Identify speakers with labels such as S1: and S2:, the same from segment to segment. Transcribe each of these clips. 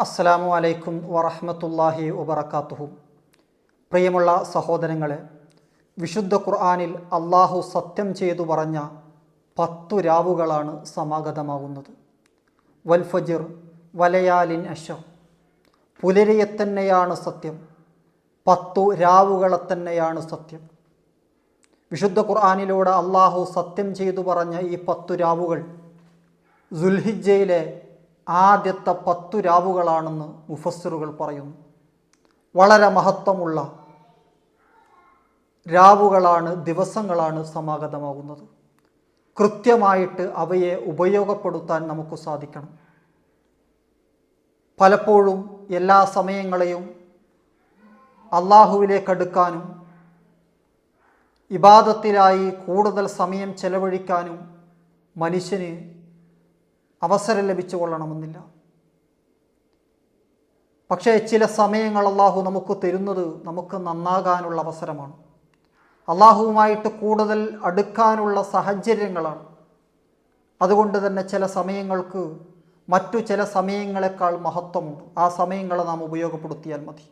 S1: അസ്സലാമു അലൈക്കും വറഹ്മത്തുള്ളാഹി വബറകാതുഹു. പ്രിയമുള്ള സഹോദരങ്ങളെ, വിശുദ്ധ ഖുർആനിൽ അള്ളാഹു സത്യം ചെയ്തു പറഞ്ഞ 10 രാവുകളാണ് സമാഗതമാകുന്നത്. വൽ ഫജ്ർ വലയാലിൻ അശ്ർ, പുലരിയെ തന്നെയാണ് സത്യം, 10 രാവുകളെ തന്നെയാണ് സത്യം. വിശുദ്ധ ഖുർആനിലൂടെ അള്ളാഹു സത്യം ചെയ്തു പറഞ്ഞ ഈ 10 രാവുകൾ ദുൽഹിജ്ജയിലെ ആദ്യത്തെ 10 രാവുകളാണെന്ന് മുഫസ്സിറുകൾ പറയുന്നു. വളരെ മഹത്വമുള്ള രാവുകളാണ്, ദിവസങ്ങളാണ് സമാഗതമാകുന്നത്. കൃത്യമായിട്ട് അവയെ ഉപയോഗപ്പെടുത്താൻ നമുക്ക് സാധിക്കണം. പലപ്പോഴും എല്ലാ സമയങ്ങളെയും അള്ളാഹുവിലേക്ക് അടുക്കാനും ഇബാദത്തിലായി കൂടുതൽ സമയം ചെലവഴിക്കാനും മനുഷ്യന് അവസരം ലഭിച്ചു കൊള്ളണമെന്നില്ല. പക്ഷേ ചില സമയങ്ങൾ അള്ളാഹു നമുക്ക് തരുന്നത് നമുക്ക് നന്നാകാനുള്ള അവസരമാണ്, അള്ളാഹുവുമായിട്ട് കൂടുതൽ അടുക്കാനുള്ള സാഹചര്യങ്ങളാണ്. അതുകൊണ്ട് തന്നെ ചില സമയങ്ങൾക്ക് മറ്റു ചില സമയങ്ങളെക്കാൾ മഹത്വമുണ്ട്. ആ സമയങ്ങളെ നാം ഉപയോഗപ്പെടുത്തിയാൽ മതി.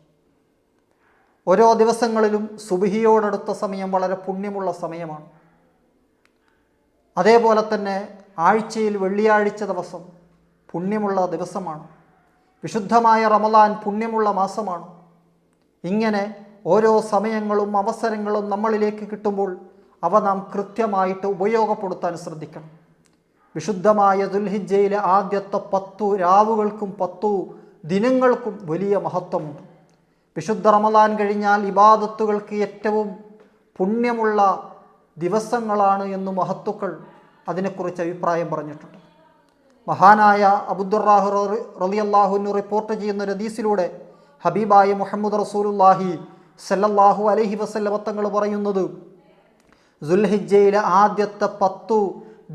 S1: ഓരോ ദിവസങ്ങളിലും സുബ്ഹിയോടടുത്ത സമയം വളരെ പുണ്യമുള്ള സമയമാണ്. അതേപോലെ തന്നെ ആഴ്ചയിൽ വെള്ളിയാഴ്ച ദിവസം പുണ്യമുള്ള ദിവസമാണ്. വിശുദ്ധമായ റമളാൻ പുണ്യമുള്ള മാസമാണ്. ഇങ്ങനെ ഓരോ സമയങ്ങളും അവസരങ്ങളും നമ്മളിലേക്ക് കിട്ടുമ്പോൾ അവ നാം കൃത്യമായിട്ട് ഉപയോഗപ്പെടുത്താൻ ശ്രദ്ധിക്കണം. വിശുദ്ധമായ ദുൽഹിജ്ജയിലെ ആദ്യത്തെ 10 രാവുകൾക്കും 10 ദിനങ്ങൾക്കും വലിയ മഹത്വമുണ്ട്. വിശുദ്ധ റമളാൻ കഴിഞ്ഞാൽ ഇബാദത്തുകൾക്ക് ഏറ്റവും പുണ്യമുള്ള ദിവസങ്ങളാണ് എന്ന് മഹത്തുക്കൾ അതിനെക്കുറിച്ച് അഭിപ്രായം പറഞ്ഞിട്ടുണ്ട്. മഹാനായ അബൂദുർറാഹ് റളിയല്ലാഹു അൻഹു റിപ്പോർട്ട് ചെയ്യുന്ന ഒരു ഹദീസിലൂടെ ഹബീബായ മുഹമ്മദ് റസൂലുള്ളാഹി സല്ലല്ലാഹു അലൈഹി വസല്ലം തങ്ങൾ പറയുന്നത്, ദുൽഹിജ്ജയിലെ ആദ്യത്തെ 10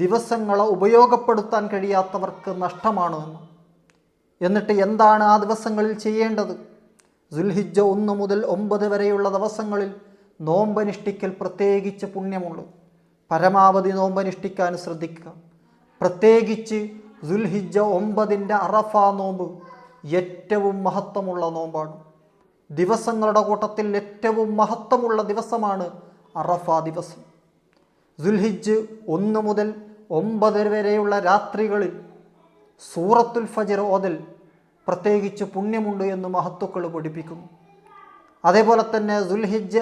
S1: ദിവസങ്ങളെ ഉപയോഗപ്പെടുത്താൻ കഴിയാത്തവർക്ക് നഷ്ടമാണ് എന്ന്. എന്നിട്ട് എന്താണ് ആ ദിവസങ്ങളിൽ ചെയ്യേണ്ടത്? ദുൽഹിജ്ജ 1 മുതൽ 9 വരെയുള്ള ദിവസങ്ങളിൽ നോമ്പനുഷ്ഠിക്കൽ പ്രത്യേകിച്ച് പുണ്യമുള്ളൂ. പരമാവധി നോമ്പനുഷ്ഠിക്കാൻ ശ്രദ്ധിക്കുക. പ്രത്യേകിച്ച് ദുൽഹിജ്ജ 9ൻ്റെ അറഫ നോമ്പ് ഏറ്റവും മഹത്വമുള്ള നോമ്പാണ്. ദിവസങ്ങളുടെ കൂട്ടത്തിൽ ഏറ്റവും മഹത്വമുള്ള ദിവസമാണ് അറഫ ദിവസം. ദുൽഹിജ്ജ് 1 മുതൽ 9 വരെയുള്ള രാത്രികളിൽ സൂറത്തുൽ ഫജ്ർ ഓതൽ പ്രത്യേകിച്ച് പുണ്യമുണ്ട് എന്ന് മഹത്തുക്കൾ പഠിപ്പിക്കുന്നു. അതേപോലെ തന്നെ ദുൽഹിജ്ജ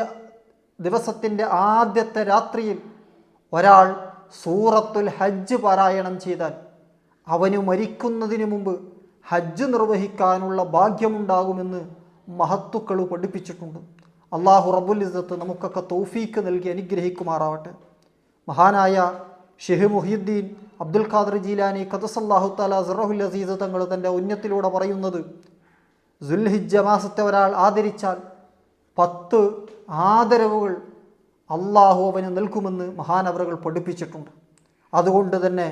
S1: ദിവസത്തിൻ്റെ ആദ്യത്തെ രാത്രിയിൽ ഒരാൾ സൂറത്തുൽ ഹജ്ജ് പാരായണം ചെയ്താൽ അവന് മരിക്കുന്നതിന് മുമ്പ് ഹജ്ജ് നിർവഹിക്കാനുള്ള ഭാഗ്യമുണ്ടാകുമെന്ന് മഹത്തുക്കൾ പഠിപ്പിച്ചിട്ടുണ്ട്. അള്ളാഹു റബ്ബുൽ ഇസ്സത്ത് നമുക്കൊക്കെ തൗഫീക്ക് നൽകി അനുഗ്രഹിക്കുമാറാവട്ടെ. മഹാനായ ഷെയ്ഖ് മുഹിയുദ്ദീൻ അബ്ദുൽ ഖാദിർ ജീലാനി ഖദ്ദസല്ലാഹു തആല സിർറഹുൽ അസീസ് തങ്ങൾ തൻ്റെ ഉന്നത്തിലൂടെ പറയുന്നത്, ദുൽഹിജ്ജ മാസത്തെ ഒരാൾ ആദരിച്ചാൽ 10 ആദരവുകൾ അള്ളാഹു അവന് നൽകുമെന്ന് മഹാനവറുകൾ പഠിപ്പിച്ചിട്ടുണ്ട്. അതുകൊണ്ട് തന്നെ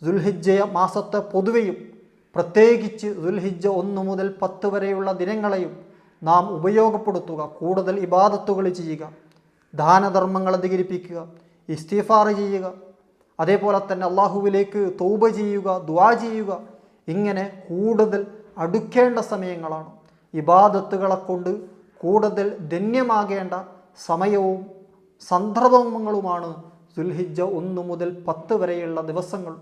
S1: ദുൽഹിജ്ജ മാസത്തെ പൊതുവെയും പ്രത്യേകിച്ച് ദുൽഹിജ്ജ 1 മുതൽ 10 വരെയുള്ള ദിനങ്ങളെയും നാം ഉപയോഗപ്പെടുത്തുക. കൂടുതൽ ഇബാദത്തുകൾ ചെയ്യുക, ദാനധർമ്മങ്ങൾ അധികരിപ്പിക്കുക, ഇസ്തിഗ്ഫാർ ചെയ്യുക, അതേപോലെ തന്നെ അള്ളാഹുവിലേക്ക് തൗബ ചെയ്യുക, ദുആ ചെയ്യുക. ഇങ്ങനെ കൂടുതൽ അടുക്കേണ്ട സമയങ്ങളാണ്. ഇബാദത്തുകളെ കൊണ്ട് കൂടുതൽ ധന്യമാകേണ്ട സമയവും സന്ദർഭങ്ങളുമാണ് ദുൽഹിജ്ജ 1 മുതൽ 10 വരെയുള്ള ദിവസങ്ങൾ.